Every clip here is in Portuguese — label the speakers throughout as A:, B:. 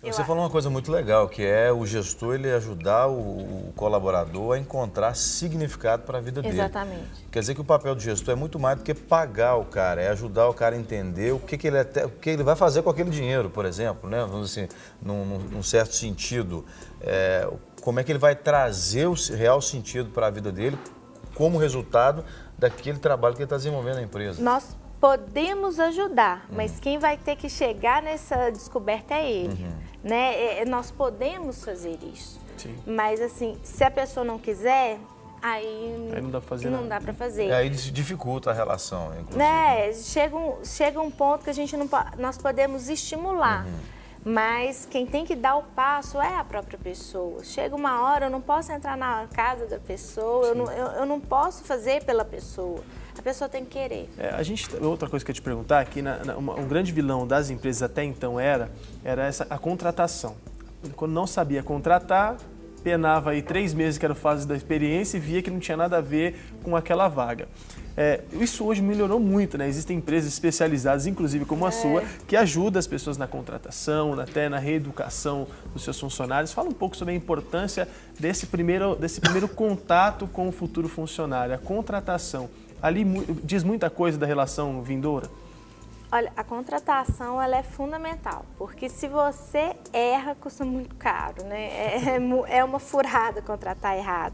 A: Você falou uma coisa muito legal, que é o gestor ele ajudar o colaborador a encontrar significado para a vida dele.
B: Exatamente.
A: Quer dizer que o papel do gestor é muito mais do que pagar o cara, é ajudar o cara a entender o que ele vai fazer com aquele dinheiro, por exemplo, né? Vamos dizer assim, num certo sentido, como é que ele vai trazer o real sentido para a vida dele como resultado daquele trabalho que ele está desenvolvendo na empresa.
B: Nós podemos ajudar, mas quem vai ter que chegar nessa descoberta é ele. Né? Nós podemos fazer isso. Sim. Mas assim, se a pessoa não quiser, aí não dá para fazer. Não dá para fazer.
A: E aí dificulta a relação, inclusive.
B: Né? Chega um ponto que a gente nós podemos estimular. Mas quem tem que dar o passo é a própria pessoa. Chega uma hora, eu não posso entrar na casa da pessoa, eu não posso fazer pela pessoa. A pessoa tem que querer.
C: Outra coisa que eu ia te perguntar, que um grande vilão das empresas até então era a contratação. Quando não sabia contratar, penava aí 3 meses, que era a fase da experiência, e via que não tinha nada a ver com aquela vaga. Isso hoje melhorou muito, né? Existem empresas especializadas, inclusive como a sua, que ajudam as pessoas na contratação, até na reeducação dos seus funcionários. Fala um pouco sobre a importância desse primeiro contato com o futuro funcionário, a contratação. Ali diz muita coisa da relação vindoura?
B: Olha, a contratação ela é fundamental, porque se você erra, custa muito caro, né? É uma furada contratar errado.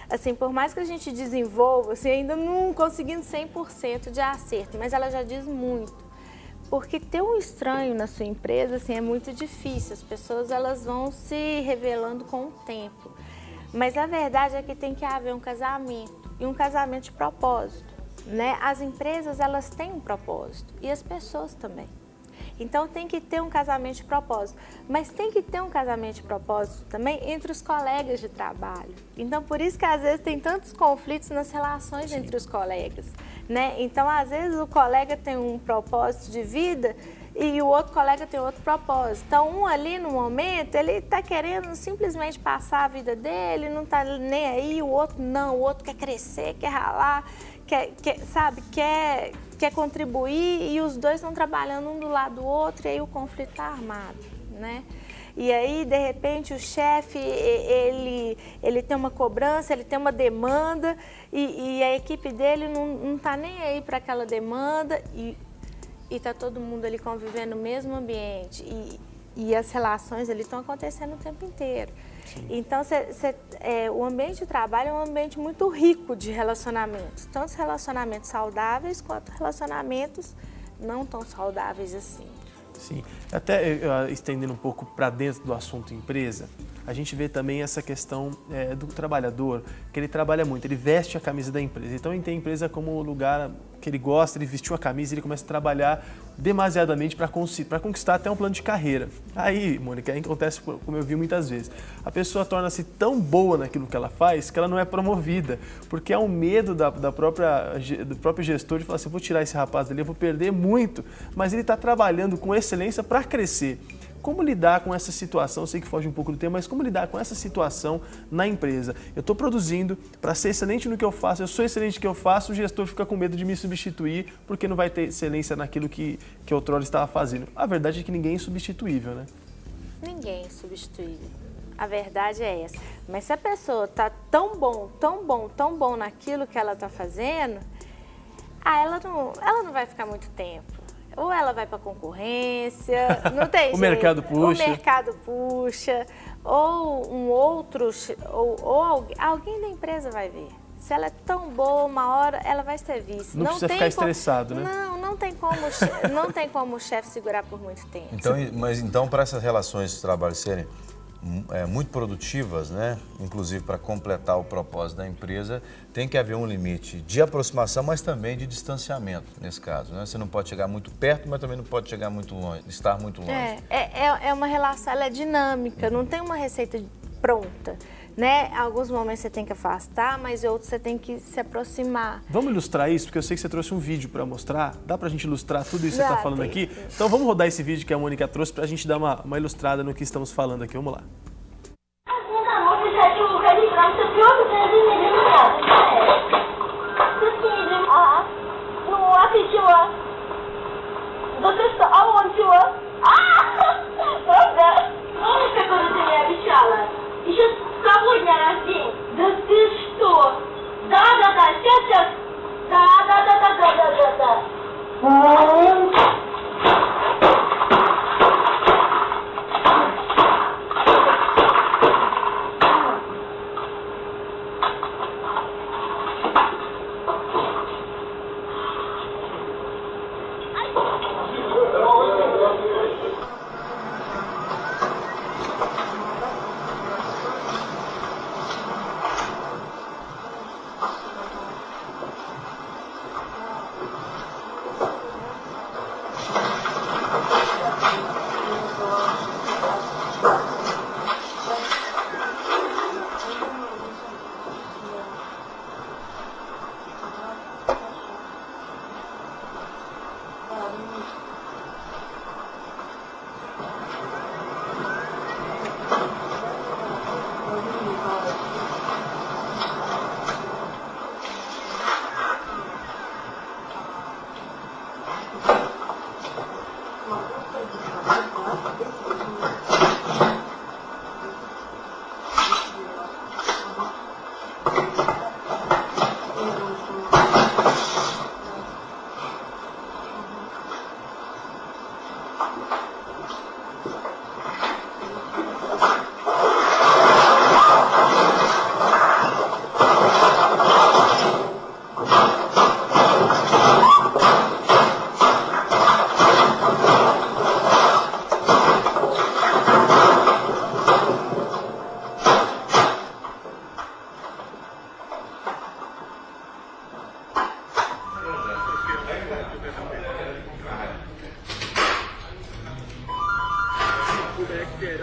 B: Assim, por mais que a gente desenvolva, assim, ainda não conseguindo 100% de acerto, mas ela já diz muito. Porque ter um estranho na sua empresa, assim, é muito difícil. As pessoas elas vão se revelando com o tempo. Mas a verdade é que tem que haver um casamento, e um casamento de propósito. Né? As empresas elas têm um propósito e as pessoas também. Então tem que ter um casamento de propósito, mas tem que ter um casamento de propósito também entre os colegas de trabalho. Então por isso que às vezes tem tantos conflitos nas relações entre os colegas, né? Então às vezes o colega tem um propósito de vida e o outro colega tem outro propósito. Então um ali no momento ele está querendo simplesmente passar a vida dele, não está nem aí, o outro não, o outro quer crescer, quer ralar. Quer contribuir e os dois estão trabalhando um do lado do outro e aí o conflito está armado, né? E aí, de repente, o chefe, ele tem uma cobrança, ele tem uma demanda e a equipe dele não está nem aí para aquela demanda e está todo mundo ali convivendo no mesmo ambiente e as relações ali estão acontecendo o tempo inteiro. Sim. Então, o ambiente de trabalho é um ambiente muito rico de relacionamentos, tanto relacionamentos saudáveis quanto relacionamentos não tão saudáveis assim.
C: Sim, até estendendo um pouco para dentro do assunto empresa, a gente vê também essa questão do trabalhador, que ele trabalha muito, ele veste a camisa da empresa. Então, ele tem a empresa como lugar que ele gosta, ele vestiu a camisa, ele começa a trabalhar demasiadamente para conquistar até um plano de carreira. Aí, Mônica, acontece como eu vi muitas vezes. A pessoa torna-se tão boa naquilo que ela faz que ela não é promovida, porque há um medo do próprio gestor de falar assim, vou tirar esse rapaz dali, eu vou perder muito, mas ele está trabalhando com excelência para crescer. Como lidar com essa situação? Eu sei que foge um pouco do tema, mas como lidar com essa situação na empresa? Eu estou produzindo para ser excelente no que eu faço, eu sou excelente no que eu faço, o gestor fica com medo de me substituir porque não vai ter excelência naquilo que outrora estava fazendo. A verdade é que ninguém é insubstituível, né?
B: Ninguém é substituível. A verdade é essa. Mas se a pessoa está tão bom naquilo que ela está fazendo, ela não vai ficar muito tempo. Ou ela vai para a concorrência, não tem jeito.
C: O mercado
B: puxa, ou um outro, ou alguém da empresa vai ver. Se ela é tão boa, uma hora ela vai ser vista.
C: Não precisa ficar estressado, né?
B: Não tem como o chefe segurar por muito tempo.
A: Então, para essas relações de trabalho serem muito produtivas, né? Inclusive para completar o propósito da empresa, tem que haver um limite de aproximação, mas também de distanciamento, nesse caso, né? Você não pode chegar muito perto, mas também não pode chegar muito longe, estar muito longe.
B: É uma relação, ela é dinâmica, não tem uma receita pronta, né? Alguns momentos você tem que afastar, mas outros você tem que se aproximar.
C: Vamos ilustrar isso, porque eu sei que você trouxe um vídeo para mostrar. Dá pra gente ilustrar tudo isso que você está falando aqui? Então vamos rodar esse vídeo que a Mônica trouxe pra gente dar uma ilustrada no que estamos falando aqui. Vamos lá.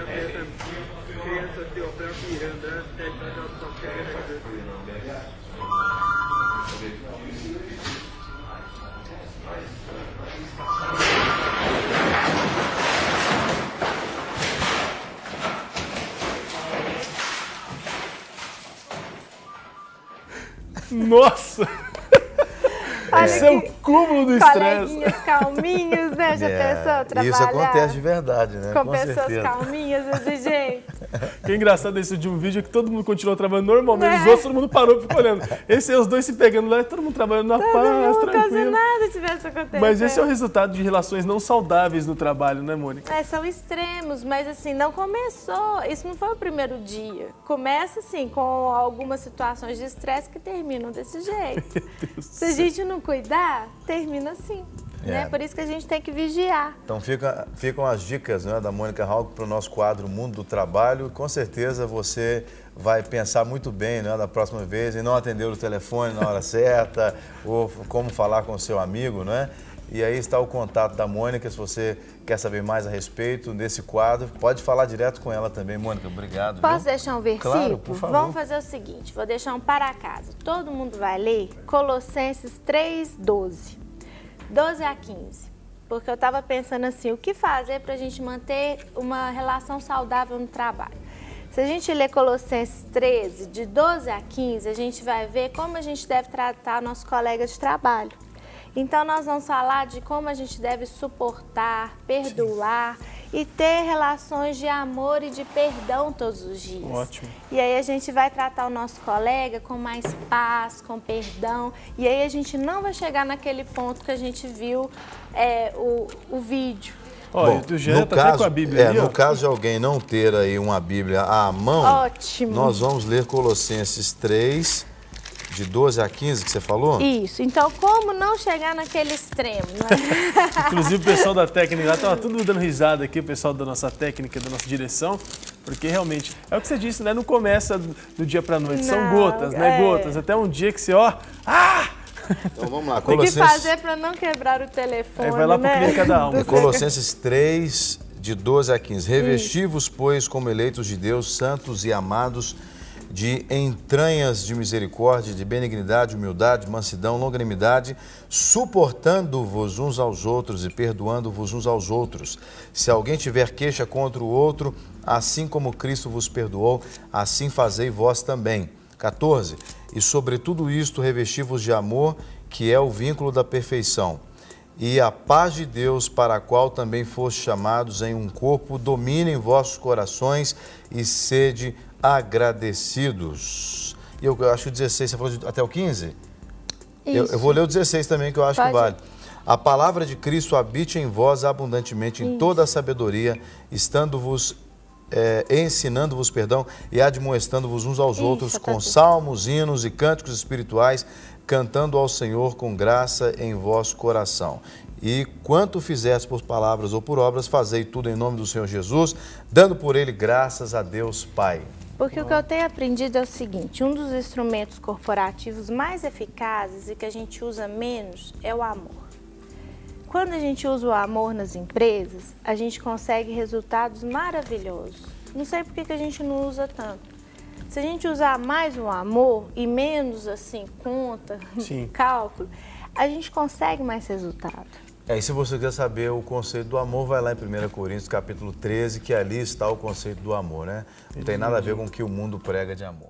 D: essa criança Teofranco Miranda, técnica da qualquer.
C: Nossa!
B: Olha
C: Esse é o
B: que
C: cúmulo do estresse.
B: coleguinhas calminhos, né? Já pensou trabalhar
A: Isso acontece de verdade, né?
B: com pessoas
A: certeza.
B: calminhas desse jeito?
C: O que é engraçado desse de um vídeo é que todo mundo continuou trabalhando normalmente,
B: É.
C: os outros todo mundo parou e ficou olhando. Esse é os dois se pegando lá, todo mundo trabalhando na
B: Todo
C: paz,
B: mundo como se
C: tranquilo.
B: nada tivesse acontecido.
C: Mas esse é o resultado de relações não saudáveis no trabalho, né, Mônica?
B: São extremos, mas assim, não começou, isso não foi o primeiro dia. Começa assim, com algumas situações de estresse que terminam desse jeito. Se a gente não cuidar, termina assim. Né? Por isso que a gente tem que vigiar.
A: Então ficam as dicas, né, da Mônica Hauck para o nosso quadro Mundo do Trabalho. Com certeza você vai pensar muito bem, né, da próxima vez em não atender o telefone na hora certa, ou como falar com o seu amigo, né? E aí está o contato da Mônica, se você quer saber mais a respeito desse quadro, pode falar direto com ela também. Mônica, obrigado.
B: Posso deixar um versículo?
A: Claro, por favor.
B: Vamos fazer o seguinte, vou deixar um para casa. Todo mundo vai ler Colossenses 3:12. 12 a 15. Porque eu estava pensando assim, o que fazer para a gente manter uma relação saudável no trabalho? Se a gente ler Colossenses 13, de 12 a 15, a gente vai ver como a gente deve tratar nosso colega de trabalho. Então, nós vamos falar de como a gente deve suportar, perdoar e ter relações de amor e de perdão todos os dias.
C: Ótimo.
B: E aí a gente vai tratar o nosso colega com mais paz, com perdão. E aí a gente não vai chegar naquele ponto que a gente viu o vídeo.
C: Olha,
A: Bom,
C: o Jean tá até com a Bíblia ali, ó.
A: no caso de alguém não ter aí uma Bíblia à mão,
B: Ótimo.
A: nós vamos ler Colossenses 3, de 12 a 15, que você falou?
B: Isso. Então, como não chegar naquele extremo, né?
C: Inclusive o pessoal da técnica lá estava tudo dando risada aqui, o pessoal da nossa técnica, da nossa direção, porque realmente, é o que você disse, né? Não começa do dia para noite, são
B: Não,
C: gotas, né? Gotas, até um dia que você, ó,
A: Então vamos lá,
B: O que
A: Colossenses,
B: fazer para não quebrar o telefone,
C: Aí vai lá pro
B: né?
C: Clínica da Alma.
A: Colossenses 3, de 12 a 15. Revesti-vos, pois, como eleitos de Deus, santos e amados, de entranhas de misericórdia, de benignidade, humildade, mansidão, longanimidade, suportando-vos uns aos outros e perdoando-vos uns aos outros. Se alguém tiver queixa contra o outro, assim como Cristo vos perdoou, assim fazei vós também. 14. E sobre tudo isto revesti-vos de amor, que é o vínculo da perfeição. E a paz de Deus, para a qual também fostes chamados em um corpo, domine em vossos corações e sede agradecidos. E eu acho que o 16, você falou até o 15? Eu vou ler o 16 também, que eu acho que vale. A palavra de Cristo habite em vós abundantemente em toda a sabedoria, estando-vos ensinando-vos, e admoestando-vos uns aos outros com salmos, hinos e cânticos espirituais, cantando ao Senhor com graça em vosso coração. E quanto fizeste por palavras ou por obras, fazei tudo em nome do Senhor Jesus, dando por ele graças a Deus Pai.
B: Porque o que eu tenho aprendido é o seguinte, um dos instrumentos corporativos mais eficazes e que a gente usa menos é o amor. Quando a gente usa o amor nas empresas, a gente consegue resultados maravilhosos. Não sei por que a gente não usa tanto. Se a gente usar mais o amor e menos assim conta, cálculo, a gente consegue mais resultado.
A: E se você quiser saber o conceito do amor, vai lá em 1 Coríntios, capítulo 13, que ali está o conceito do amor, né? Não tem nada a ver com o que o mundo prega de amor.